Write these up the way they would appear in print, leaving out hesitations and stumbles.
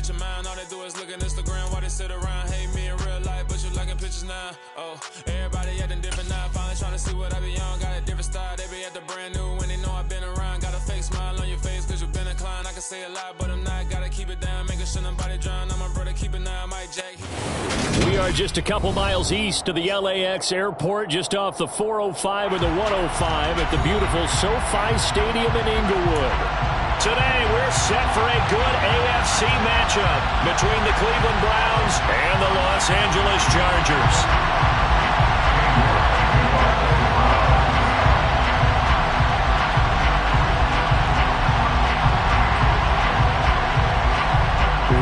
out your mind. All they do is look at Instagram while they sit around. Hate me in real life, but you liking pictures now. Oh, everybody acting different now. Finally trying to see what I be on. Got a different style. They be at the brand new when they know I've been around. Got a fake smile on your face cause you've been inclined. I can say a lot, but I'm not. Gotta keep it down, making sure nobody drown. I'm my brother, keep it now. Mike Jack. We are just a couple miles east of the LAX airport, just off the 405 or the 105 at the beautiful SoFi Stadium in Inglewood. Today, we're set for a good AFC matchup between the Cleveland Browns and the Los Angeles Chargers.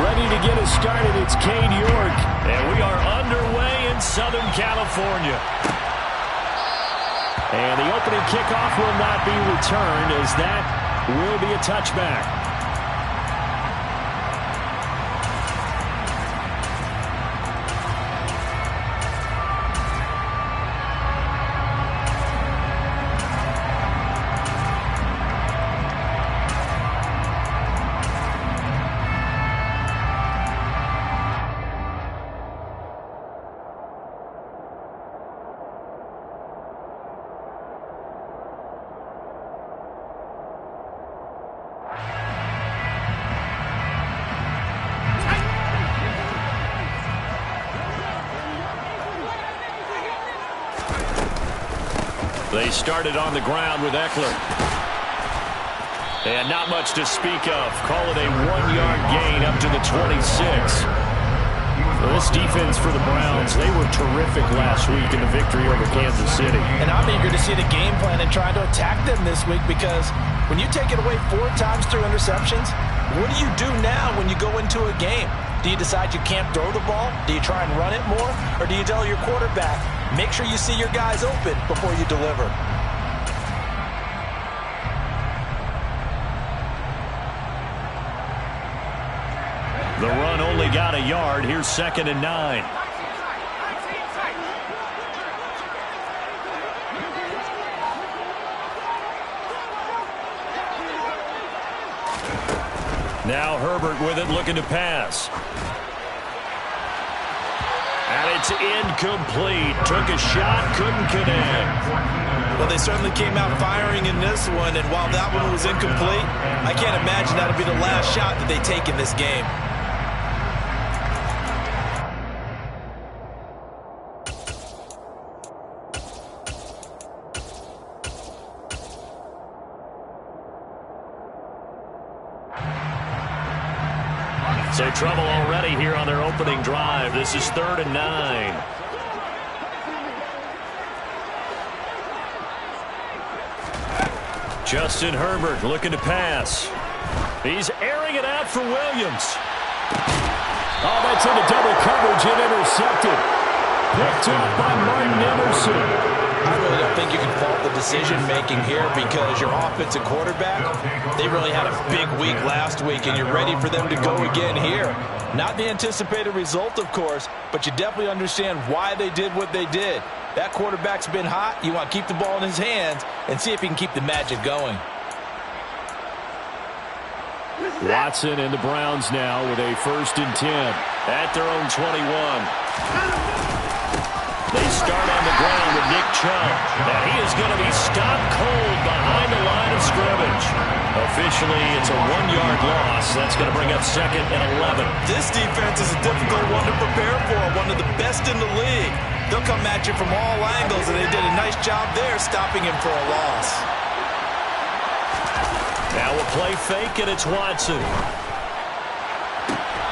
Ready to get us started, it's Cade York, and we are underway in Southern California. And the opening kickoff will not be returned, as that will be a touchback. They started on the ground with Eckler. And not much to speak of. Call it a 1-yard gain up to the 26. Well, this defense for the Browns, they were terrific last week in the victory over Kansas City. And I'm eager to see the game plan and try to attack them this week, because when you take it away 4 times through interceptions, what do you do now when you go into a game? Do you decide you can't throw the ball? Do you try and run it more? Or do you tell your quarterback, make sure you see your guys open before you deliver? The run only got a yard. Here's 2nd and 9. Now Herbert with it, looking to pass. And it's incomplete. Took a shot, couldn't connect. Well, they certainly came out firing in this one, and while that one was incomplete, I can't imagine that'll be the last shot that they take in this game. So trouble already here on their opening drive. This is 3rd and 9. Justin Herbert looking to pass. He's airing it out for Williams. Oh, that's into double coverage and intercepted. Picked up by Martin Emerson. I really don't think you can fault the decision-making here, because your offensive quarterback, they really had a big week last week, and you're ready for them to go again here. Not the anticipated result, of course, but you definitely understand why they did what they did. That quarterback's been hot. You want to keep the ball in his hands and see if he can keep the magic going. Watson and the Browns now with a 1st and 10 at their own 21. They start on the ground with Nick Chubb. And he is going to be stopped cold behind the line of scrimmage. Officially, it's a 1-yard loss. That's going to bring up 2nd and 11. This defense is a difficult one to prepare for, one of the best in the league. They'll come at you from all angles, and they did a nice job there stopping him for a loss. Now we'll play fake, and it's Watson.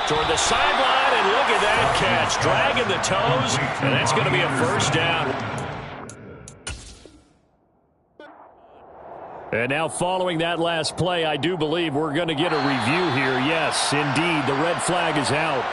Toward the sideline, and look at that catch. Dragging the toes, and that's going to be a 1st down. And now following that last play, I do believe we're going to get a review here. Yes, indeed, the red flag is out.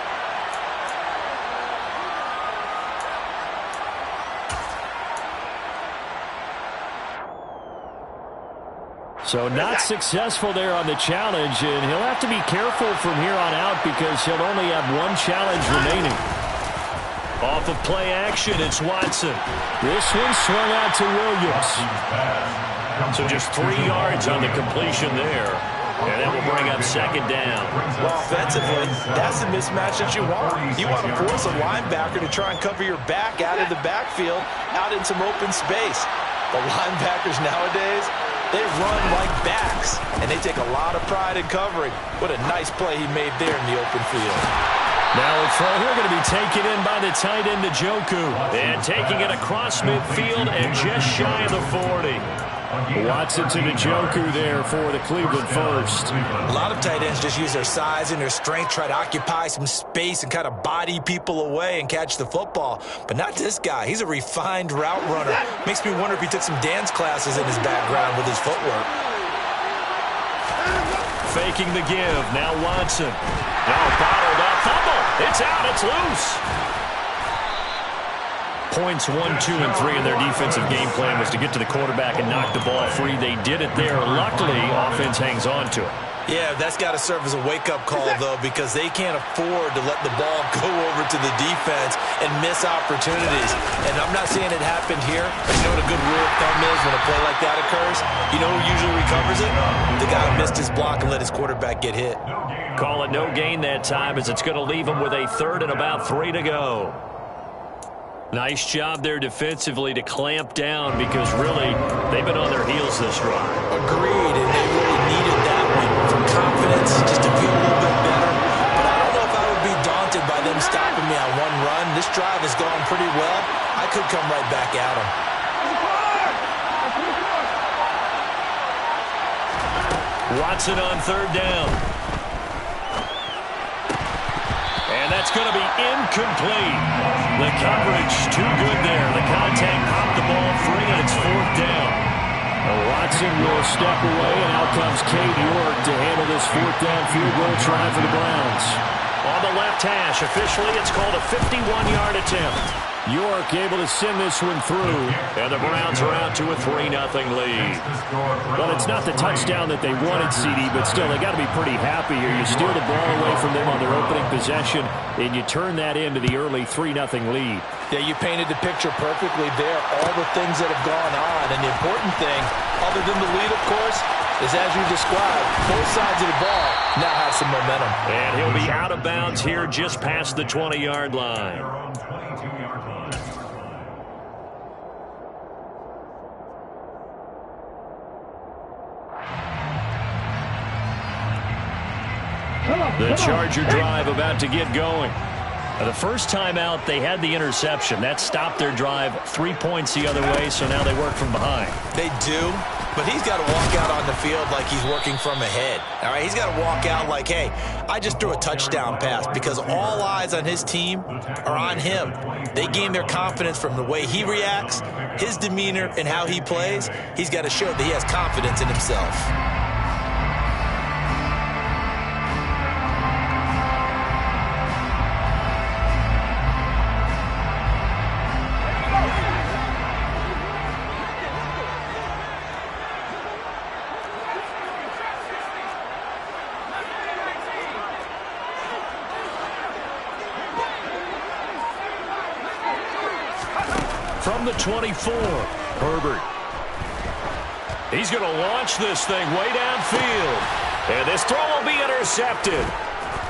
So not successful there on the challenge, and he'll have to be careful from here on out because he'll only have 1 challenge remaining. Off of play action, it's Watson. This one swung out to Williams. So just 3 yards on the completion there. And that will bring up second down. Well, offensively, that's the mismatch that you want. You want to force a linebacker to try and cover your back out of the backfield, out in some open space. The linebackers nowadays, they run like backs, and they take a lot of pride in covering. What a nice play he made there in the open field. Now a throw here going to be taken in by the tight end, Njoku. And taking it across midfield and just shy of the 40. Watson to Njoku there for the Cleveland first. A lot of tight ends just use their size and their strength, try to occupy some space and kind of body people away and catch the football. But not this guy. He's a refined route runner. Makes me wonder if he took some dance classes in his background with his footwork. Faking the give. Now Watson. Now bottled up. Fumble. It's out. It's loose. Points 1, 2, and 3 in their defensive game plan was to get to the quarterback and knock the ball free. They did it there. Luckily, offense hangs on to it. Yeah, that's got to serve as a wake-up call, though, because they can't afford to let the ball go over to the defense and miss opportunities. And I'm not saying it happened here, but you know what a good rule of thumb is when a play like that occurs? You know who usually recovers it? The guy who missed his block and let his quarterback get hit. Call it no gain that time, as it's going to leave him with a third and about 3 to go. Nice job there defensively to clamp down, because really they've been on their heels this drive. Agreed, and they really needed that one for confidence, just to feel a little bit better. But I don't know if I would be daunted by them stopping me on one run. This drive has gone pretty well. I could come right back at them. Watson on third down. And that's going to be incomplete. The coverage too good there. The contact popped the ball free, and it's fourth down. Watson will step away, and out comes Cade York to handle this fourth down field goal try for the Browns. On the left hash, officially it's called a 51-yard attempt. York able to send this one through, and the Browns are out to a 3-0 lead. Well, it's not the touchdown that they wanted, CD, but still, they got to be pretty happy here. You steal the ball away from them on their opening possession, and you turn that into the early 3-0 lead. Yeah, you painted the picture perfectly there, all the things that have gone on, and the important thing, other than the lead, of course, is as you described, both sides of the ball now have some momentum. And he'll be out of bounds here just past the 20-yard line. The Charger drive about to get going. The first time out, they had the interception. That stopped their drive 3 points the other way, so now they work from behind. They do, but he's got to walk out on the field like he's working from ahead. All right, he's got to walk out like, hey, I just threw a touchdown pass, because all eyes on his team are on him. They gain their confidence from the way he reacts, his demeanor, and how he plays. He's got to show that he has confidence in himself. From the 24, Herbert. He's going to launch this thing way downfield. And this throw will be intercepted.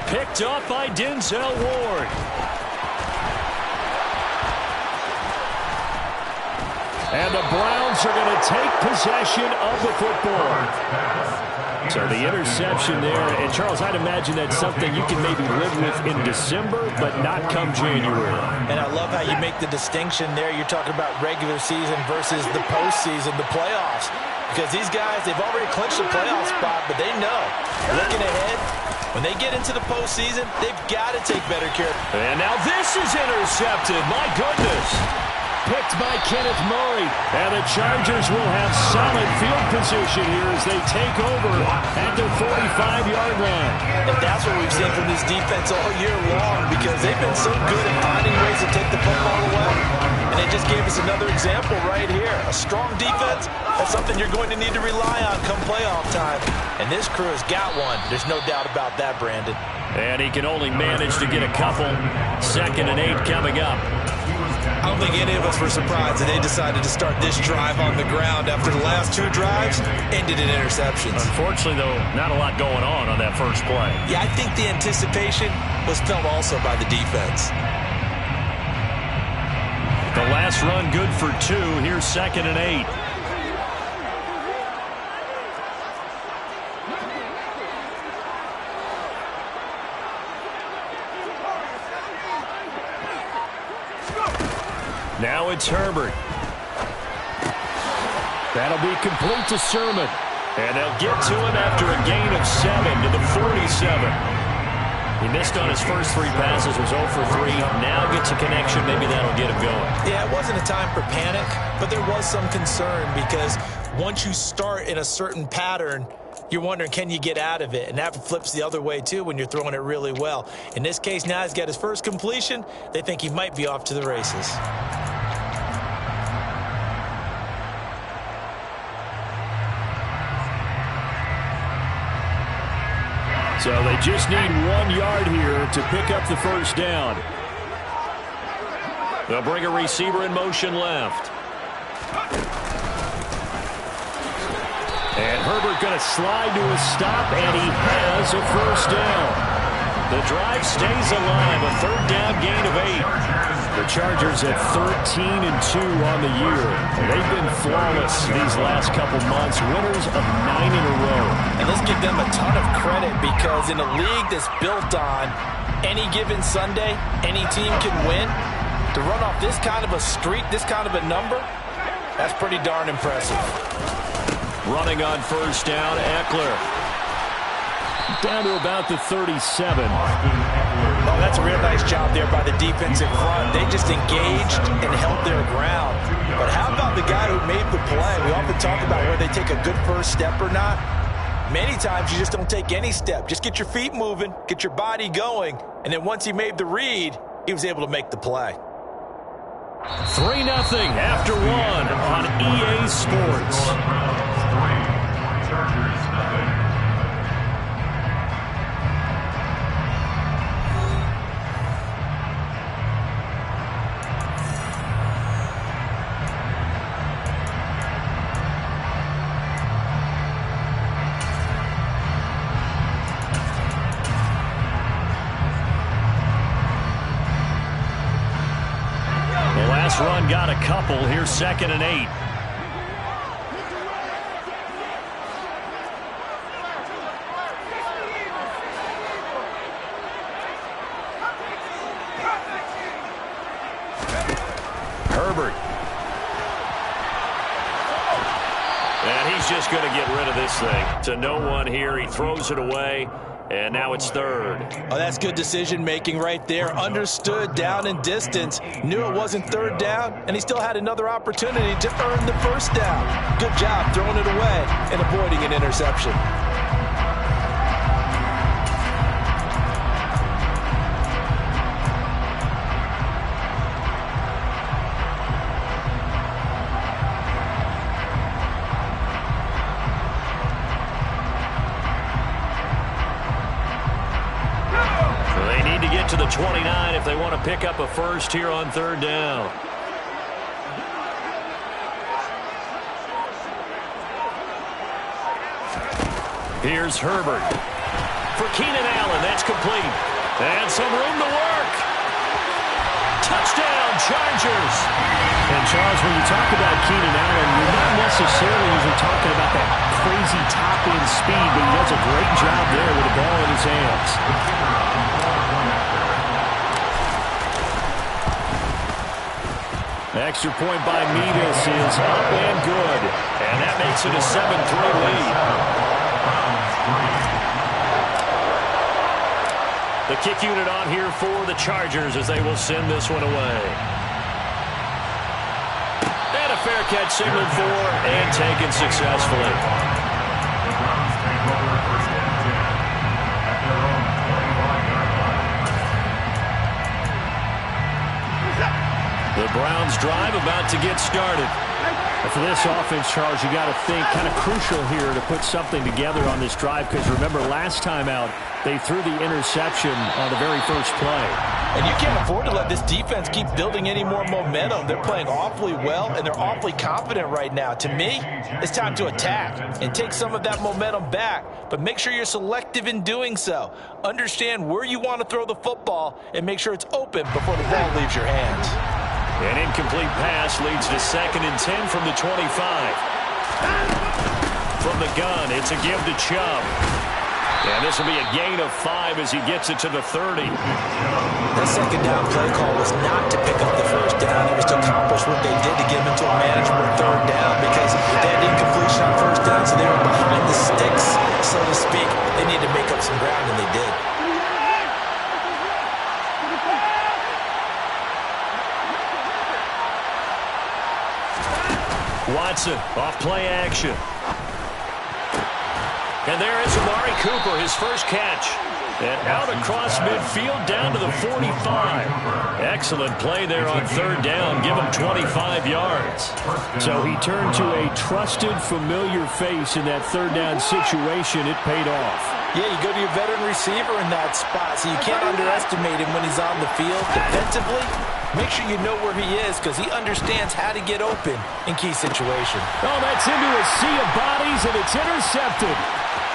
Picked up by Denzel Ward. And the Browns are going to take possession of the football. So the interception there, and Charles, I'd imagine that's something you can maybe live with in December, but not come January. And I love how you make the distinction there. You're talking about regular season versus the postseason, the playoffs. Because these guys, they've already clinched the playoff spot, but they know, looking ahead, when they get into the postseason, they've got to take better care. And now this is intercepted. My goodness. Picked by Kenneth Murray. And the Chargers will have solid field position here as they take over at their 45-yard line. And that's what we've seen from this defense all year long, because they've been so good at finding ways to take the football away. And they just gave us another example right here. A strong defense, that's something you're going to need to rely on come playoff time. And this crew has got one. There's no doubt about that, Brandon. And he can only manage to get a couple. 2nd and 8 coming up. I don't think any of us were surprised that they decided to start this drive on the ground after the last 2 drives ended in interceptions. Unfortunately, though, not a lot going on that first play. Yeah, I think the anticipation was felt also by the defense. The last run good for 2. Here's 2nd and 8. Now it's Herbert. That'll be complete to Sermon. And they'll get to him after a gain of 7 to the 47. He missed on his first 3 passes, was 0 for 3. Now gets a connection. Maybe that'll get him going. Yeah, it wasn't a time for panic, but there was some concern because once you start in a certain pattern, you're wondering, can you get out of it? And that flips the other way, too, when you're throwing it really well. In this case, now he's got his first completion. They think he might be off to the races. So they just need 1 yard here to pick up the first down. They'll bring a receiver in motion left. And Herbert going to slide to a stop, and he has a first down. The drive stays alive, a 3rd down gain of 8. The Chargers at 13-2 on the year. They've been flawless these last couple months, winners of 9 in a row. And let's give them a ton of credit because in a league that's built on any given Sunday, any team can win. To run off this kind of a streak, this kind of a number, that's pretty darn impressive. Running on first down, Eckler. Down to about the 37. Oh, that's a real nice job there by the defensive front. They just engaged and held their ground. But how about the guy who made the play? We often talk about whether they take a good first step or not. Many times you just don't take any step. Just get your feet moving, get your body going, and then once he made the read, he was able to make the play. 3-0 after 1 on EA Sports. Run got a couple. Here's 2nd and 8. Herbert. And he's just going to get rid of this thing. To no one here. He throws it away. And now it's 3rd. Oh, that's good decision-making right there. Understood down and distance. Knew it wasn't 3rd down, and he still had another opportunity to earn the first down. Good job throwing it away and avoiding an interception. To the 29 if they want to pick up a first here on 3rd down. Here's Herbert. For Keenan Allen, that's complete. And some room to work. Touchdown, Chargers. And Charles, when you talk about Keenan Allen, you're not necessarily usually talking about that crazy top-end speed, but he does a great job there with the ball in his hands. Extra point by Mevis is up and good. And that makes it a 7-3 lead. The kick unit on here for the Chargers as they will send this one away. And a fair catch signaled for and taken successfully. The Browns drive about to get started. For this offense, Charles, you got to think kind of crucial here to put something together on this drive because remember last time out, They threw the interception on the very first play. And you can't afford to let this defense keep building any more momentum. They're playing awfully well, and they're awfully confident right now. To me, it's time to attack and take some of that momentum back, but make sure you're selective in doing so. Understand where you want to throw the football and make sure it's open before the ball leaves your hands. An incomplete pass leads to 2nd and 10 from the 25. From the gun, it's a give to Chubb. And this will be a gain of 5 as he gets it to the 30. That second down play call was not to pick up the first down. It was to accomplish what they did to get them into a manageable 3rd down because they had incompletion on 1st down, so they were behind the sticks, so to speak. They needed to make up some ground, and they did. Watson off play action. And there is Amari Cooper, his first catch. And out across midfield down to the 45. Excellent play there on 3rd down. Give him 25 yards. So he turned to a trusted, familiar face in that 3rd down situation. It paid off. Yeah, you go to your veteran receiver in that spot, so you can't underestimate him when he's on the field. Defensively, make sure you know where he is because he understands how to get open in key situations. Oh, that's into a sea of bodies, and it's intercepted.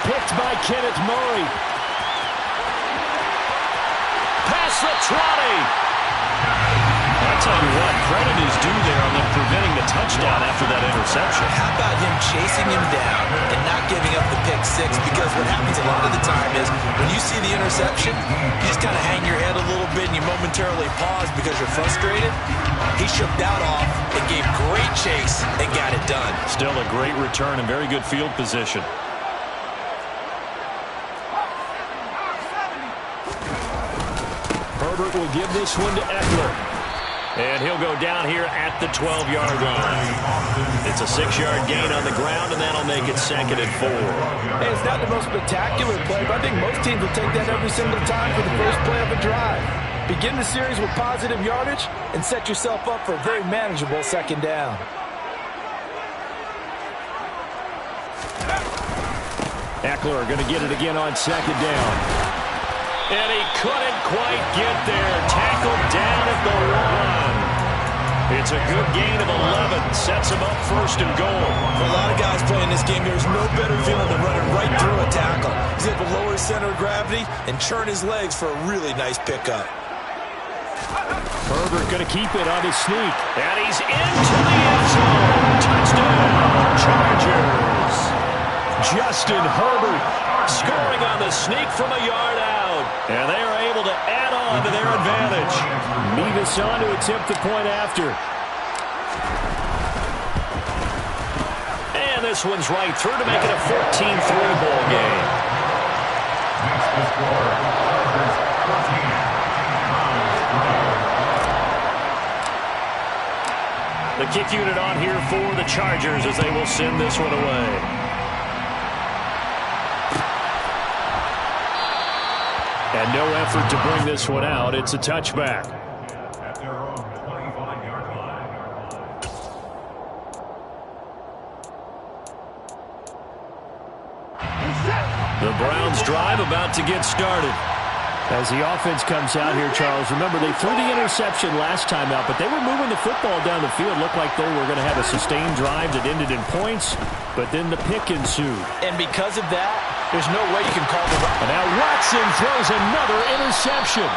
Picked by Kenneth Murray. Past the 20. I tell you what, credit is due there on them preventing the touchdown after that interception. How about him chasing him down and not giving up the pick 6? Because what happens a lot of the time is when you see the interception, you just kind of hang your head a little bit and you momentarily pause because you're frustrated. He shook that off and gave great chase and got it done. Still a great return and very good field position. Herbert will give this one to Eckler. And he'll go down here at the 12-yard line. It's a 6-yard gain on the ground, and that'll make it 2nd and 4. Hey, it's not the most spectacular play, but I think most teams will take that every single time for the first play of a drive. Begin the series with positive yardage and set yourself up for a very manageable 2nd down. Eckler going to get it again on 2nd down. And he couldn't quite get there. Tackled down at the 1. It's a good gain of 11. Sets him up 1st and goal. For a lot of guys playing this game, there's no better feeling than running right through a tackle. He's able to lower his center of gravity and churn his legs for a really nice pickup. Herbert going to keep it on his sneak. And he's into the end zone. Touchdown, Chargers. Justin Herbert scoring on the sneak from a yard out. And they are able to add on to their advantage. Mevis on to attempt the point after. And this one's right through to make it a 14-3 ball game. The kick unit on here for the Chargers as they will send this one away. And no effort to bring this one out. It's a touchback. The Browns drive about to get started. As the offense comes out here, Charles, remember they threw the interception last time out, but they were moving the football down the field. Looked like they were going to have a sustained drive that ended in points, but then the pick ensued. And because of that, there's no way you can call the run. And now Watson throws another interception.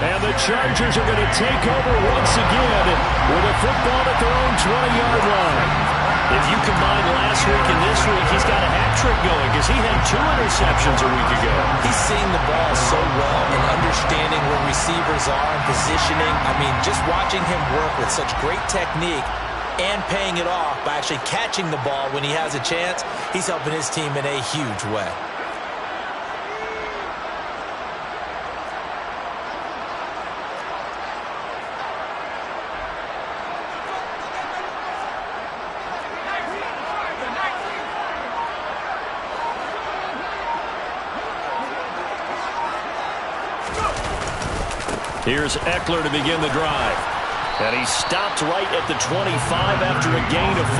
And the Chargers are going to take over once again with a football at their own 20-yard line. If you combine last week and this week, he's got a hat trick going because he had 2 interceptions a week ago. He's seeing the ball so well and understanding where receivers are and positioning. I mean, just watching him work with such great technique and paying it off by actually catching the ball when he has a chance, he's helping his team in a huge way. Here's Eckler to begin the drive. And he stopped right at the 25 after a gain of 5.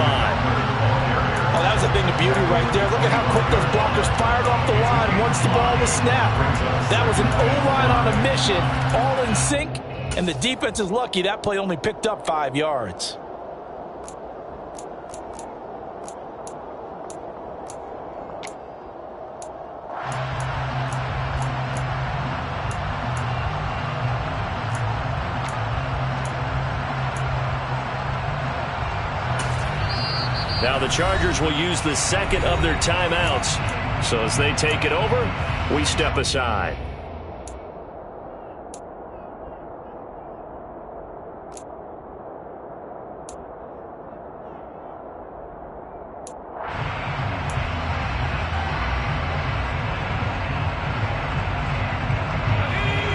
Oh, that was a thing of beauty right there. Look at how quick those blockers fired off the line once the ball was snapped. That was an O-line on a mission, all in sync, and the defense is lucky that play only picked up 5 yards. Now the Chargers will use the second of their timeouts. So as they take it over, we step aside.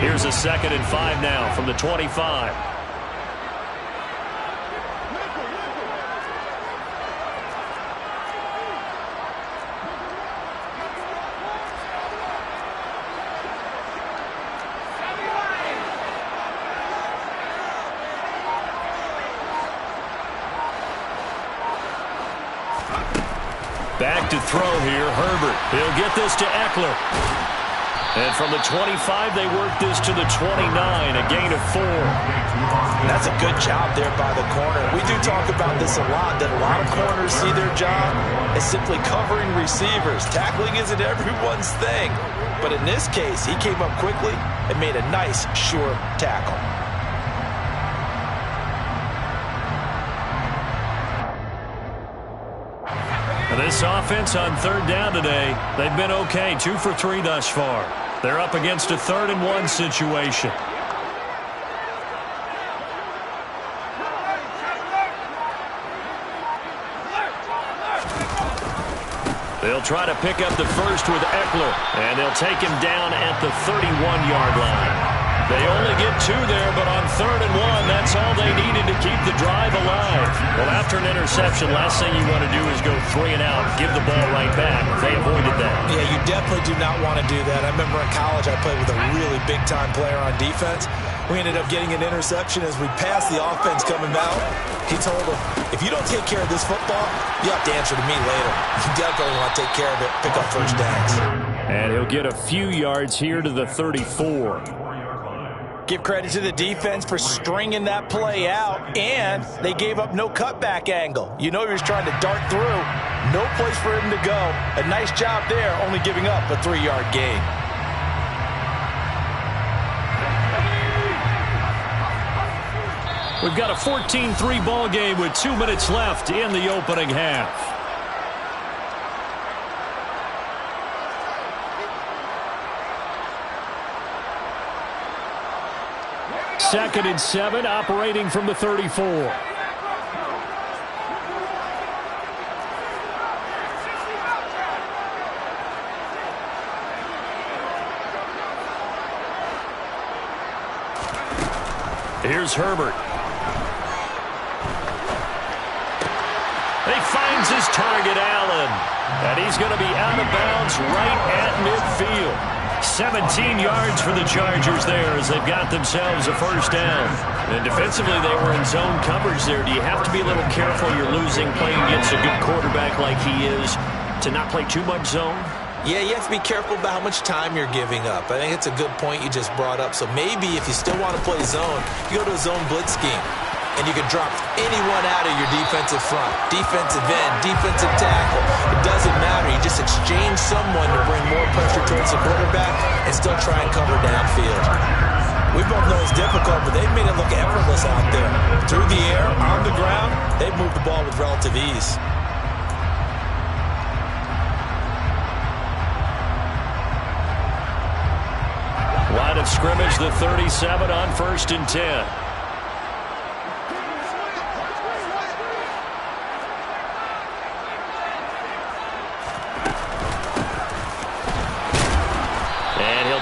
Here's a 2nd and 5 now from the 25. Back to throw here, Herbert. He'll get this to Eckler. And from the 25, they work this to the 29, a gain of 4. That's a good job there by the corner. We do talk about this a lot, that a lot of corners see their job as simply covering receivers. Tackling isn't everyone's thing. But in this case, he came up quickly and made a nice, sure tackle. This offense on 3rd down today, they've been okay, 2 for 3 thus far. They're up against a 3rd and 1 situation. They'll try to pick up the first with Eckler, and they'll take him down at the 31-yard line. They only get 2 there, but on 3rd and 1, that's all they needed to keep the drive alive. Well, after an interception, last thing you want to do is go 3 and out, give the ball right back. They avoided that. Yeah, you definitely do not want to do that. I remember in college I played with a really big-time player on defense. We ended up getting an interception as we passed the offense coming out. He told him, if you don't take care of this football, you have to answer to me later. You definitely want to take care of it, pick up first downs. And he'll get a few yards here to the 34. Give credit to the defense for stringing that play out, and they gave up no cutback angle. You know he was trying to dart through. No place for him to go. A nice job there, only giving up a 3-yard gain. We've got a 14-3 ball game with 2 minutes left in the opening half. 2nd and 7, operating from the 34. Here's Herbert. He finds his target, Allen. And he's going to be out of bounds right at midfield. 17 yards for the Chargers there as they've got themselves a first down. And defensively, they were in zone coverage there. Do you have to be a little careful you're losing playing against a good quarterback like he is to not play too much zone? Yeah, you have to be careful about how much time you're giving up. I think it's a good point you just brought up. So maybe if you still want to play zone, you go to a zone blitz scheme. And you can drop anyone out of your defensive front. Defensive end, defensive tackle. It doesn't matter. You just exchange someone to bring more pressure towards the quarterback and still try and cover downfield. We both know it's difficult, but they've made it look effortless out there. Through the air, on the ground, they've moved the ball with relative ease. Line of scrimmage, the 37 on 1st and 10.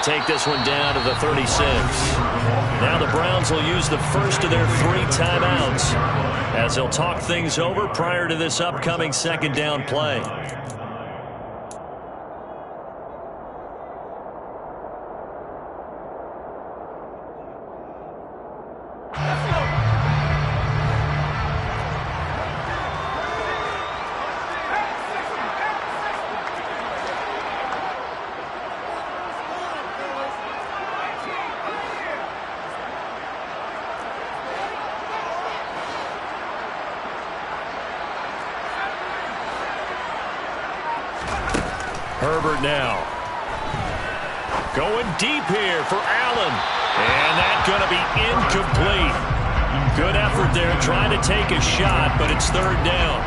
Take this one down to the 36. Now the Browns will use the first of their 3 timeouts as they'll talk things over prior to this upcoming 2nd down play. Herbert now. Going deep here for Allen. And that's going to be incomplete. Good effort there trying to take a shot, but it's third down.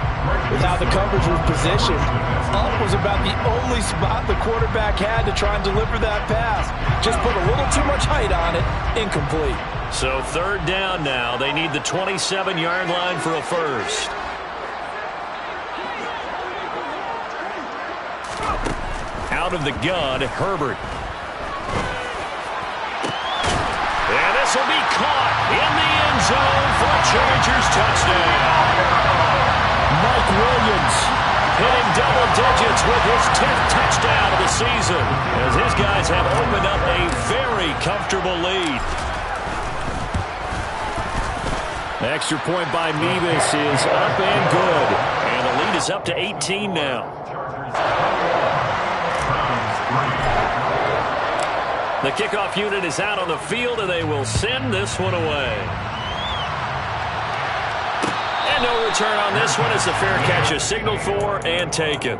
With how the coverage was positioned, up was about the only spot the quarterback had to try and deliver that pass. Just put a little too much height on it. Incomplete. So third down now. They need the 27-yard line for a first. Out of the gun, Herbert. And this will be caught in the end zone for a Chargers touchdown. Mike Williams hitting double digits with his 10th touchdown of the season, as his guys have opened up a very comfortable lead. The extra point by Mevis is up and good, and the lead is up to 18 now. The kickoff unit is out on the field, and they will send this one away. And no return on this one. It's a fair catch, a signal for and taken.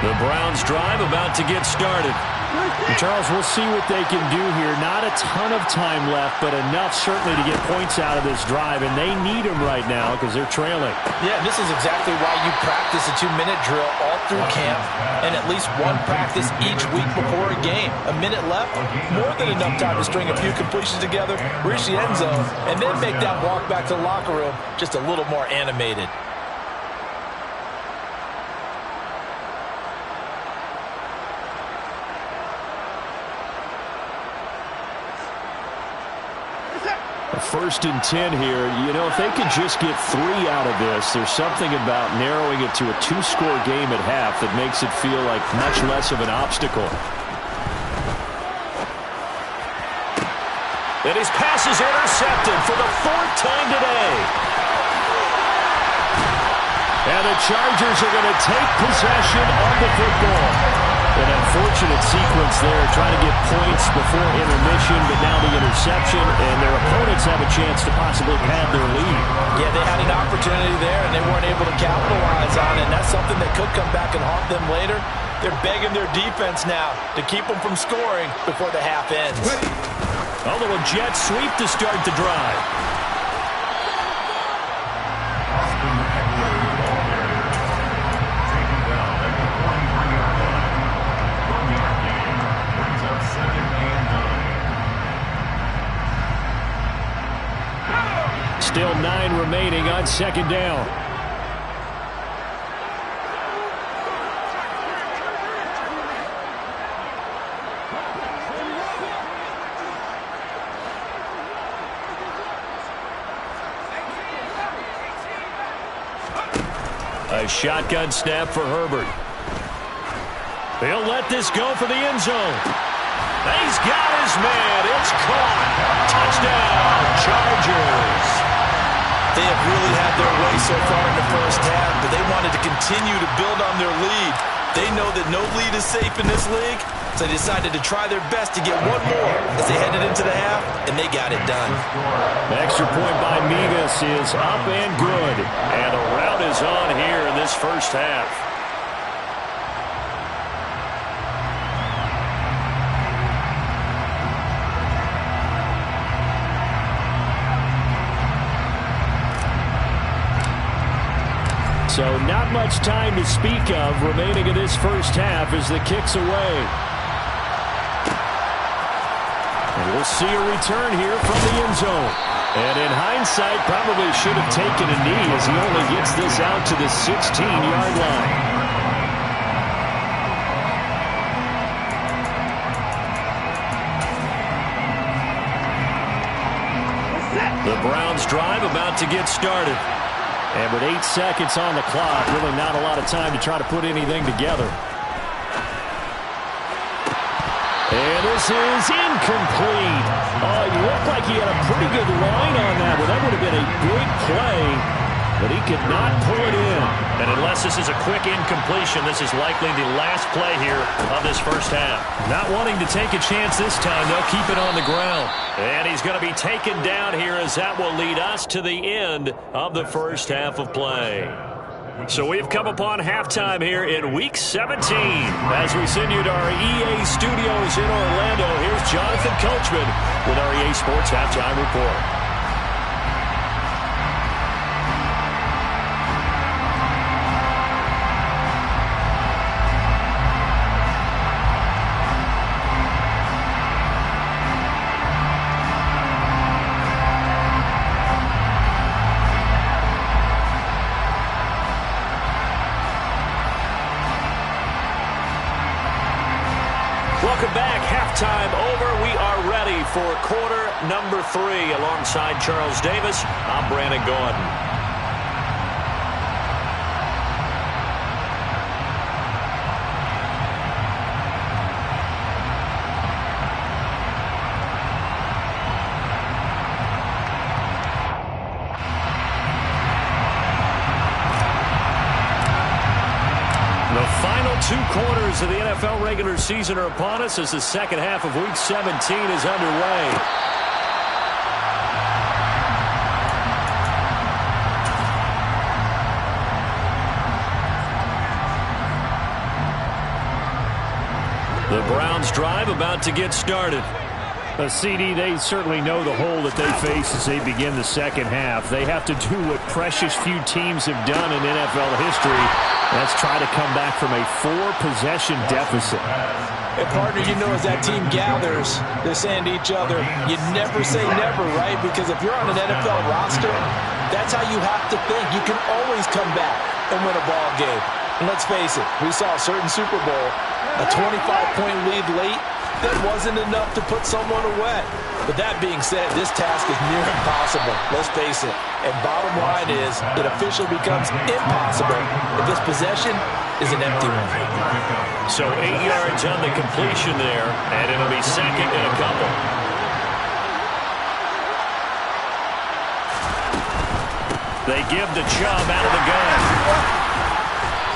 The Browns drive about to get started. And Charles, we'll see what they can do here. Not a ton of time left, but enough certainly to get points out of this drive, and they need them right now because they're trailing. Yeah, this is exactly why you practice a 2-minute drill all through camp and at least one practice each week before a game. A minute left, more than enough time to string a few completions together, reach the end zone, and then make that walk back to the locker room just a little more animated. First and 10 here. You know, if they could just get 3 out of this, there's something about narrowing it to a 2-score game at half that makes it feel like much less of an obstacle. And his pass is intercepted for the 4th time today. And the Chargers are going to take possession of the football. An unfortunate sequence there, trying to get points before intermission, but now the interception, and their opponents have a chance to possibly pad their lead. Yeah, they had an opportunity there, and they weren't able to capitalize on it, and that's something that could come back and haunt them later. They're begging their defense now to keep them from scoring before the half ends. A little jet sweep to start the drive. Still 9 remaining on second down. A shotgun snap for Herbert. He'll let this go for the end zone. He's got his man. It's caught. Touchdown, Chargers. They have really had their way so far in the first half, but they wanted to continue to build on their lead. They know that no lead is safe in this league, so they decided to try their best to get one more as they headed into the half, and they got it done. The extra point by Mevis is up and good. And a rout is on here in this first half. So not much time to speak of remaining in this first half as the kick's away. And we'll see a return here from the end zone. And in hindsight, probably should have taken a knee as he only gets this out to the 16-yard line. The Browns drive about to get started. And with 8 seconds on the clock, really not a lot of time to try to put anything together. And this is incomplete. Oh, he looked like he had a pretty good line on that, but that would have been a big play. but he could not pull it in. And unless this is a quick incompletion, this is likely the last play here of this first half. Not wanting to take a chance this time, they'll keep it on the ground. And he's going to be taken down here as that will lead us to the end of the first half of play. So we've come upon halftime here in Week 17. As we send you to our EA studios in Orlando, here's Jonathan Coachman with our EA Sports Halftime Report. Welcome back. Halftime over. We are ready for quarter number 3. Alongside Charles Davis, I'm Brandon Gordon. The final 2 quarters of the NFL regular season are upon us as the second half of Week 17 is underway. The Browns drive about to get started. CD, they certainly know the hole that they face as they begin the second half. They have to do what precious few teams have done in NFL history. That's try to come back from a 4-possession deficit. And partner, you know, as that team gathers, they're saying to each other, you never say never, right? Because if you're on an NFL roster, that's how you have to think. You can always come back and win a ball game. And let's face it, we saw a certain Super Bowl, a 25-point lead late, that wasn't enough to put someone away. But that being said, this task is near impossible. Let's face it. And bottom line is, it officially becomes impossible if this possession is an empty one. So 8 yards on the completion there, and it'll be second and a couple. They give the Chubb out of the gun.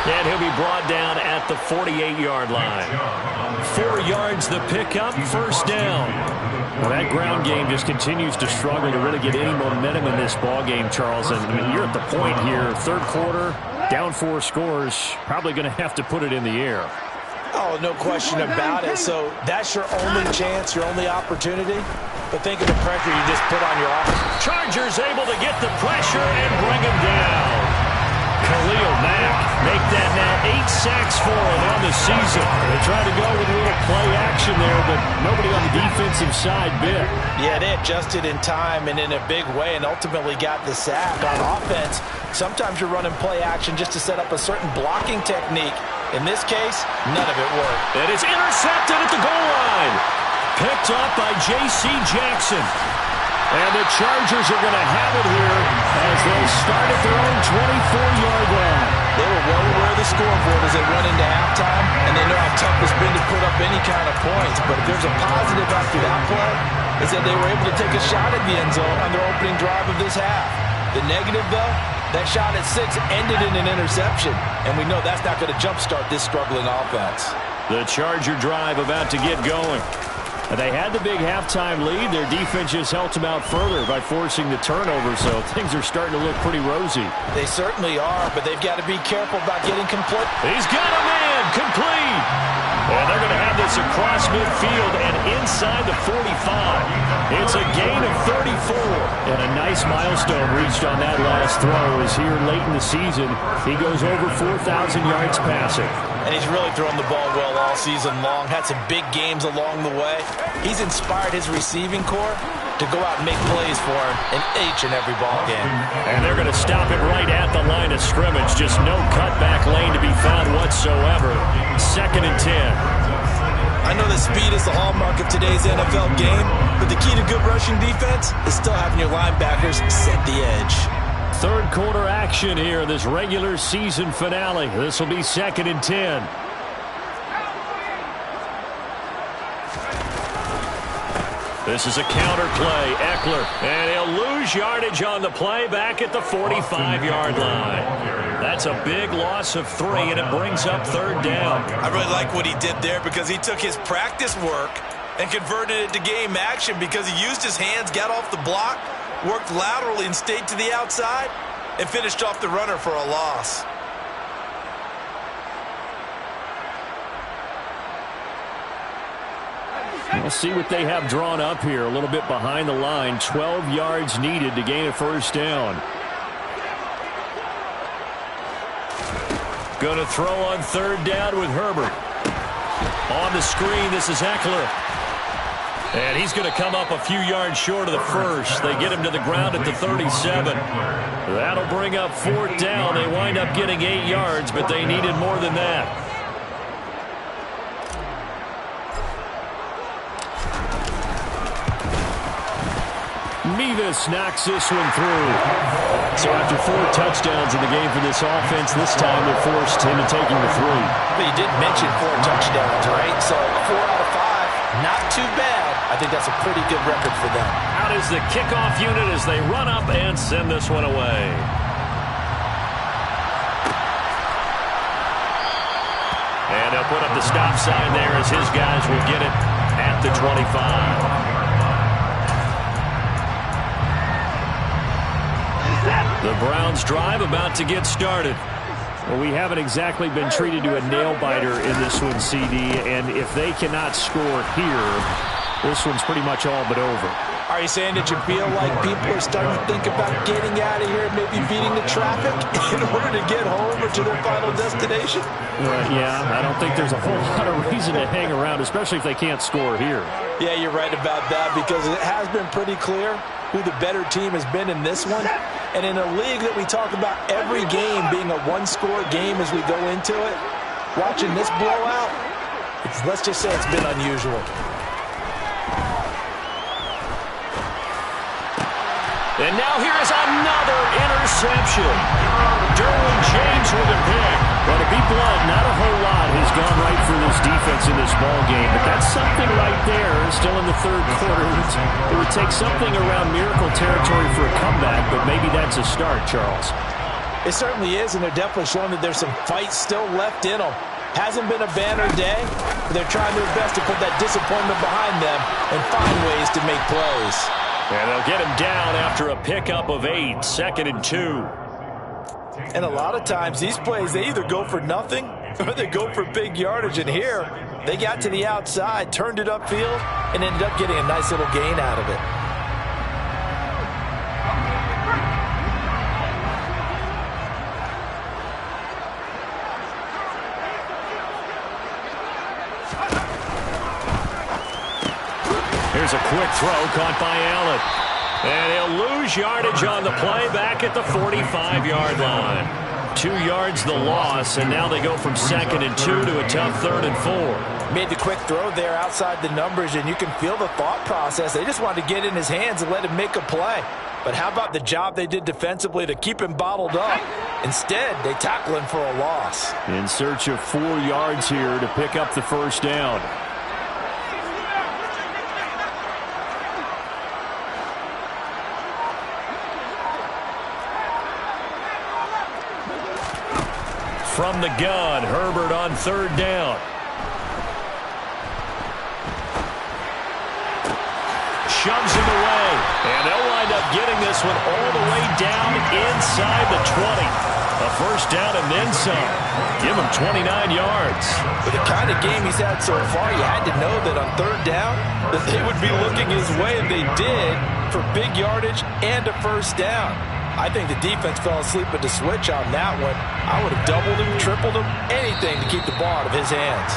And he'll be brought down at the 48-yard line. 4 yards the pickup, first down. Well, that ground game just continues to struggle to really get any momentum in this ball game, Charles. And I mean, you're at the point here, third quarter, down 4 scores, probably going to have to put it in the air. Oh, no question about it. So that's your only chance, your only opportunity. But think of the pressure you just put on your offense. Chargers able to get the pressure and bring him down. Khalil Mack make that now 8 sacks for him on the season. They tried to go with a little play action there, but nobody on the defensive side bit. Yeah, they adjusted in time and in a big way and ultimately got the sack. On offense, sometimes you're running play action just to set up a certain blocking technique. In this case, none of it worked. And it's intercepted at the goal line. Picked up by J.C. Jackson. And the Chargers are going to have it here as they start at their own 24-yard line. They were well aware of the scoreboard as they went into halftime, and they know how tough it's been to put up any kind of points. But if there's a positive after that play, is that they were able to take a shot at the end zone on their opening drive of this half. The negative, though, that shot at 6 ended in an interception, and we know that's not going to jumpstart this struggling offense. The Charger drive about to get going. They had the big halftime lead. Their defense just helped them out further by forcing the turnover, so things are starting to look pretty rosy. They certainly are, but they've got to be careful about getting complete. He's got a man, complete. And they're going to have this across midfield and inside the 45. It's a gain of 34. And a nice milestone reached on that last throw as here late in the season, he goes over 4,000 yards passing. And he's really thrown the ball well all season long. Had some big games along the way. He's inspired his receiving corps to go out and make plays for him in each and every ball game. And they're going to stop it right at the line of scrimmage. Just no cutback lane to be found whatsoever. 2nd and 10. I know that speed is the hallmark of today's NFL game, but the key to good rushing defense is still having your linebackers set the edge. Third quarter action here in this regular season finale. This will be 2nd and 10. This is a counter play. Eckler. And he'll lose yardage on the play back at the 45-yard line. That's a big loss of 3, and it brings up 3rd down. I really like what he did there because he took his practice work and converted it to game action because he used his hands, got off the block, worked laterally and stayed to the outside, and finished off the runner for a loss. We'll see what they have drawn up here. A little bit behind the line. 12 yards needed to gain a 1st down. Going to throw on 3rd down with Herbert. On the screen, this is Eckler. And he's going to come up a few yards short of the 1st. They get him to the ground at the 37. That'll bring up 4th down. They wind up getting 8 yards, but they needed more than that. Mevis knocks this one through. So after 4 touchdowns in the game for this offense, this time they're forced into taking the 3. But you did mention 4 touchdowns, right? So 4 out of 5, not too bad. I think that's a pretty good record for them. Out is the kickoff unit as they run up and send this one away. And they'll put up the stop sign there as his guys will get it at the 25. The Browns drive about to get started. Well, we haven't exactly been treated to a nail-biter in this one, CD, and if they cannot score here, this one's pretty much all but over. Are you saying that you feel like people are starting to think about getting out of here, maybe beating the traffic in order to get home or to their final destination? Yeah, I don't think there's a whole lot of reason to hang around, especially if they can't score here. Yeah, you're right about that because it has been pretty clear who the better team has been in this one. And in a league that we talk about every game being a one-score game as we go into it, watching this blowout, let's just say it's been unusual. And now here is another interception. Derwin James with a pick. Well, to be blunt, not a whole lot has gone right for this defense in this ball game, but that's something right there. Still in the 3rd quarter. It would take something around miracle territory for a comeback, but maybe that's a start, Charles. It certainly is, and they're definitely showing that there's some fight still left in them. Hasn't been a banner day, but they're trying their best to put that disappointment behind them and find ways to make plays. And they'll get him down after a pickup of 8, 2nd and 2. And a lot of times these plays, they either go for nothing or they go for big yardage. And here, they got to the outside, turned it upfield, and ended up getting a nice little gain out of it. Here's a quick throw caught by Allen. And he'll lose yardage on the play back at the 45-yard line. 2 yards the loss, and now they go from 2nd and 2 to a tough 3rd and 4. Made the quick throw there outside the numbers, and you can feel the thought process. They just wanted to get in his hands and let him make a play. But how about the job they did defensively to keep him bottled up? Instead, they tackle him for a loss. In search of 4 yards here to pick up the 1st down. From the gun, Herbert on 3rd down. Shoves him away. And they'll wind up getting this one all the way down inside the 20. A 1st down and then some. Give him 29 yards. With the kind of game he's had so far, you had to know that on 3rd down that they would be looking his way, and they did, for big yardage and a 1st down. I think the defense fell asleep at the switch on that one. I would have doubled him, tripled him, anything to keep the ball out of his hands.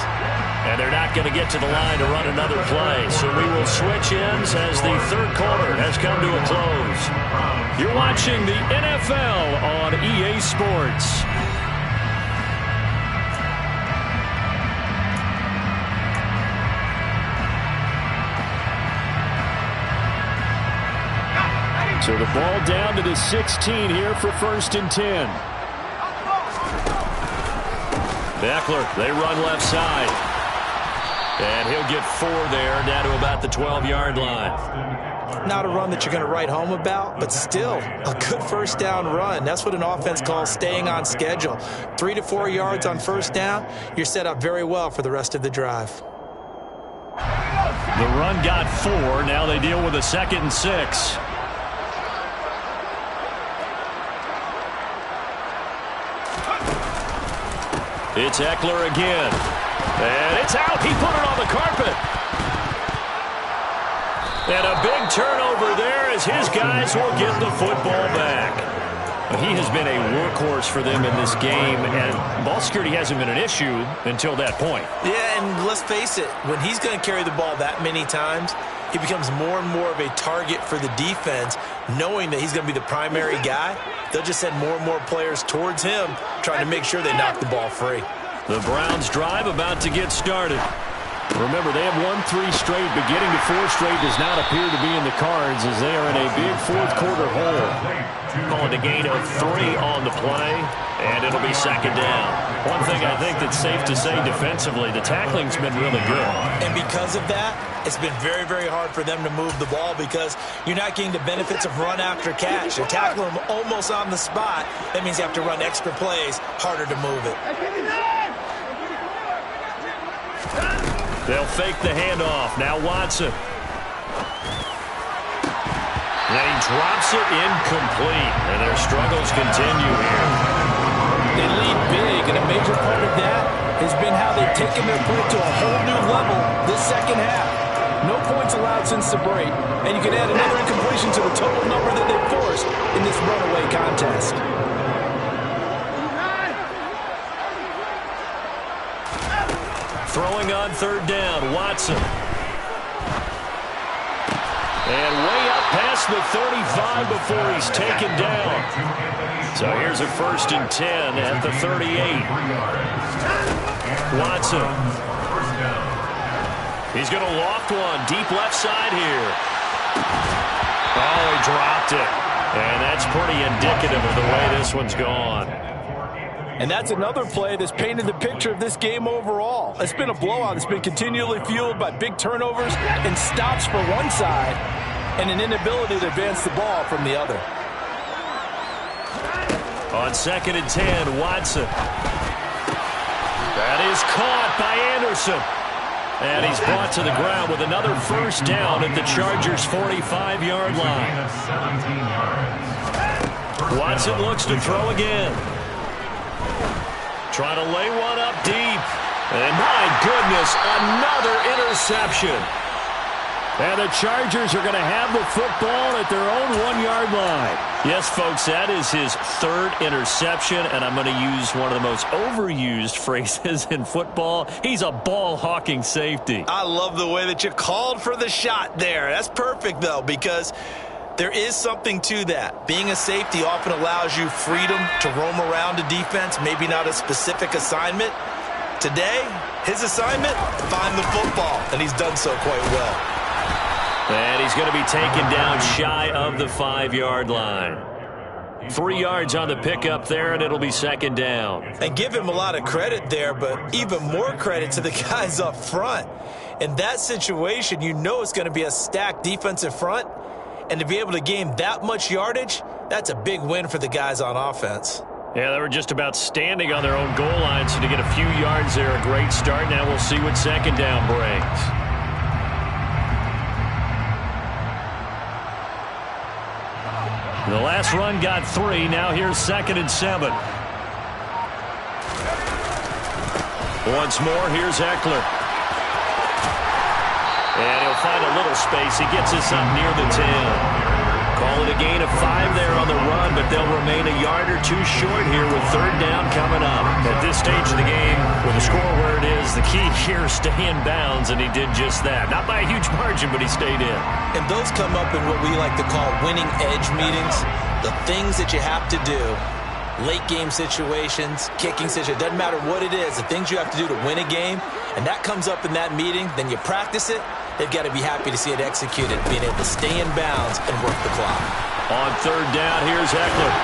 And they're not going to get to the line to run another play. So we will switch ends as the 3rd quarter has come to a close. You're watching the NFL on EA Sports. So the ball down to the 16 here for 1st and 10. Eckler, they run left side. And he'll get 4 there, down to about the 12-yard line. Not a run that you're going to write home about, but still a good first down run. That's what an offense calls staying on schedule. 3 to 4 yards on first down, you're set up very well for the rest of the drive. The run got 4. Now they deal with a 2nd and 6. It's Eckler again. And it's out. He put it on the carpet. And a big turnover there as his guys will get the football back. He has been a workhorse for them in this game, and ball security hasn't been an issue until that point. Yeah, and let's face it, when he's going to carry the ball that many times, he becomes more and more of a target for the defense, knowing that he's going to be the primary guy. They'll just send more and more players towards him, trying to make sure they knock the ball free. The Browns' drive about to get started. Remember, they have won 3 straight, but getting to 4 straight does not appear to be in the cards as they are in a big fourth-quarter hole. Calling a gain of 3 on the play, and it'll be 2nd down. One thing I think that's safe to say defensively, the tackling's been really good. And because of that, it's been very, very hard for them to move the ball because you're not getting the benefits of run after catch. You're tackling them almost on the spot. That means you have to run extra plays, harder to move it. They'll fake the handoff. Now Watson. And he drops it incomplete. And their struggles continue here. They lead big, and a major part of that has been how they've taken their play to a whole new level this second half. No points allowed since the break, and you can add another incompletion to the total number that they've forced in this runaway contest. Throwing on 3rd down, Watson. And way up past the 35 before he's taken down. So here's a 1st and 10 at the 38. Watson. He's going to loft one deep left side here. Oh, he dropped it. And that's pretty indicative of the way this one's gone. And that's another play that's painted the picture of this game overall. It's been a blowout. It's been continually fueled by big turnovers and stops for one side and an inability to advance the ball from the other. On 2nd and 10, Watson. That is caught by Anderson. And he's brought to the ground with another 1st down at the Chargers' 45-yard line. Watson looks to throw again. Trying to lay one up deep. And my goodness, another interception. And the Chargers are going to have the football at their own 1-yard line. Yes, folks, that is his 3rd interception, and I'm going to use one of the most overused phrases in football. He's a ball-hawking safety. I love the way that you called for the shot there. That's perfect, though, because there is something to that. Being a safety often allows you freedom to roam around a defense, maybe not a specific assignment. Today, his assignment, find the football, and he's done so quite well. And he's going to be taken down shy of the 5-yard line. 3 yards on the pickup there, and it'll be 2nd down. And give him a lot of credit there, but even more credit to the guys up front. In that situation, you know it's going to be a stacked defensive front. And to be able to gain that much yardage, that's a big win for the guys on offense. Yeah, they were just about standing on their own goal line, so to get a few yards there, a great start. Now we'll see what 2nd down brings. The last run got 3. Now here's 2nd and 7. Once more, here's Eckler. And he'll find a little space. He gets us up near the 10. Call it a gain of 5 there on the run, but they'll remain a yard or 2 short here with 3rd down coming up. At this stage of the game, with the score where it is, the key here is stay in bounds, and he did just that. Not by a huge margin, but he stayed in. And those come up in what we like to call winning edge meetings. The things that you have to do, late game situations, kicking situations, doesn't matter what it is, the things you have to do to win a game, and that comes up in that meeting, then you practice it. They've got to be happy to see it executed, being able to stay in bounds and work the clock. On third down, here's Eckler.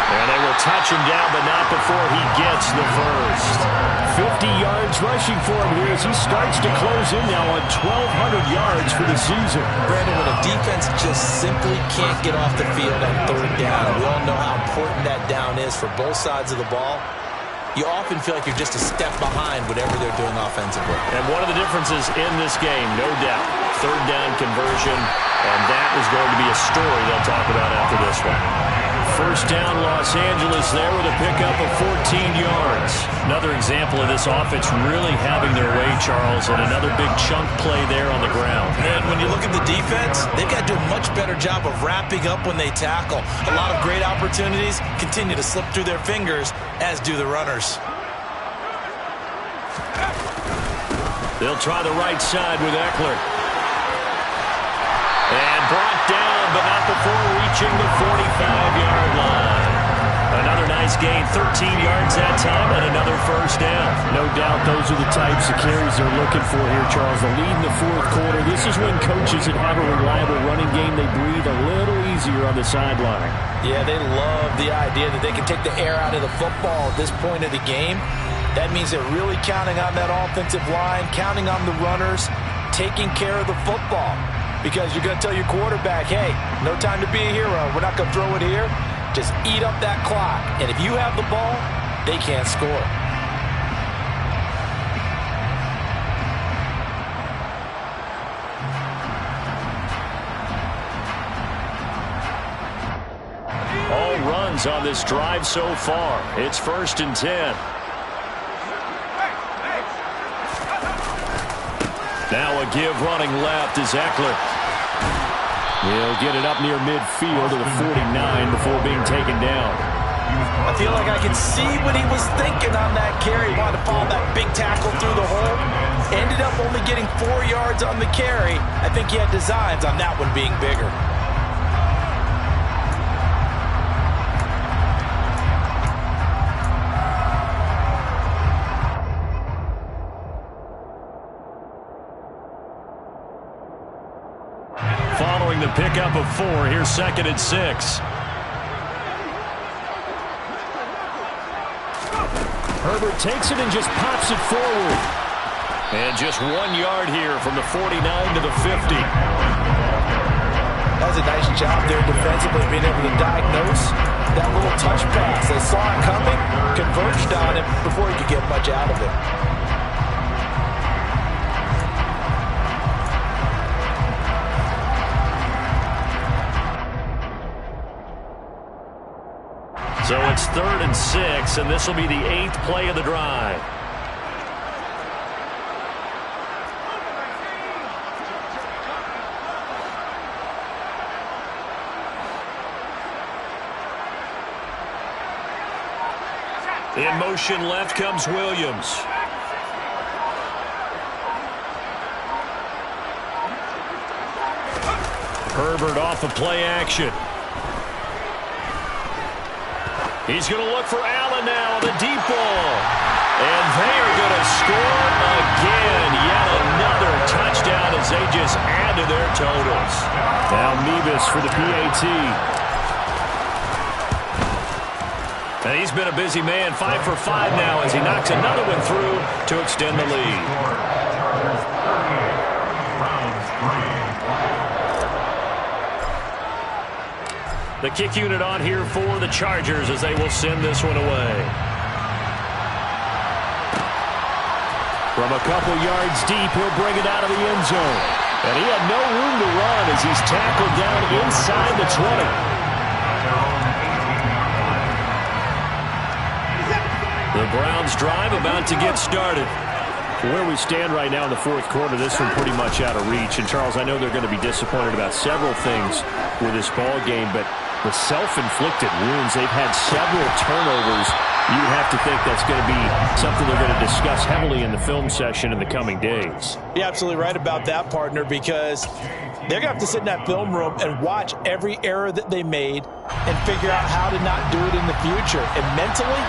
And they will touch him down, but not before he gets the first. 50 yards rushing for him here as he starts to close in now on 1,200 yards for the season. Brandon, when a defense just simply can't get off the field on third down, we all know how important that down is for both sides of the ball. You often feel like you're just a step behind whatever they're doing offensively. And one of the differences in this game, no doubt, third down conversion, and that is going to be a story they'll talk about after this one. First down, Los Angeles there with a pickup of 14 yards. Another example of this offense really having their way, Charles, and another big chunk play there on the ground. And when you look at the defense, they've got to do a much better job of wrapping up when they tackle. A lot of great opportunities continue to slip through their fingers, as do the runners. They'll try the right side with Eckler. And brought down, but not before reaching the 45-yard line. Another nice gain, 13 yards that time, and another first down. No doubt those are the types of carries they're looking for here, Charles. The lead in the fourth quarter. This is when coaches that have a reliable running game, they breathe a little easier on the sideline. Yeah, they love the idea that they can take the air out of the football at this point of the game. That means they're really counting on that offensive line, counting on the runners, taking care of the football. Because you're going to tell your quarterback, hey, no time to be a hero. We're not going to throw it here. Just eat up that clock. And if you have the ball, they can't score. All runs on this drive so far. It's 1st and 10. Now a give running left is Eckler. He'll get it up near midfield to the 49 before being taken down. I feel like I can see what he was thinking on that carry. He wanted to follow that big tackle through the hole. Ended up only getting 4 yards on the carry. I think he had designs on that one being bigger. Following the pickup of 4, here's 2nd and 6. Herbert takes it and just pops it forward. And just 1 yard here from the 49 to the 50. That was a nice job there defensively, being able to diagnose that little touch pass. They saw it coming, converged on it before he could get much out of it. So it's 3rd and 6, and this will be the 8th play of the drive. In motion left comes Williams. Herbert off of play action. He's going to look for Allen now, the deep ball. And they are going to score again. Yet another touchdown as they just add to their totals. Now Mevis for the PAT. And he's been a busy man, 5 for 5 now as he knocks another one through to extend the lead. The kick unit on here for the Chargers as they will send this one away. From a couple yards deep, he'll bring it out of the end zone. And he had no room to run as he's tackled down inside the 20. The Browns drive about to get started. Where we stand right now in the fourth quarter, this one pretty much out of reach. And, Charles, I know they're going to be disappointed about several things with this ball game, but the self-inflicted wounds, they've had several turnovers. You would have to think that's going to be something they're going to discuss heavily in the film session in the coming days. You're absolutely right about that, partner, because they're going to have to sit in that film room and watch every error that they made and figure out how to not do it in the future. And mentally,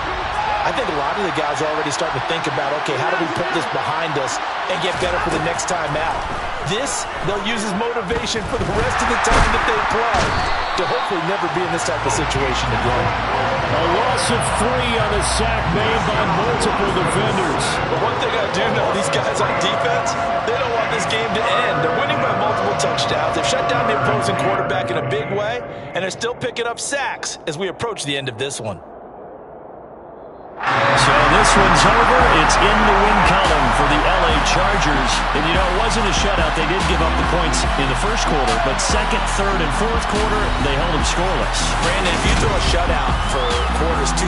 I I think a lot of the guys are already starting to think about, okay, how do we put this behind us and get better for the next time out? This, they'll use as motivation for the rest of the time that they play to hopefully never be in this type of situation again. A loss of 3 on a sack made by multiple defenders. But one thing I do know, these guys on defense, they don't want this game to end. They're winning by multiple touchdowns. They've shut down the opposing quarterback in a big way, and they're still picking up sacks as we approach the end of this one. So this one's over. It's in the win column for the LA Chargers. And, you know, it wasn't a shutout. They did give up the points in the first quarter, but second, third, and fourth quarter, they held them scoreless. Brandon, if you throw a shutout for quarters 2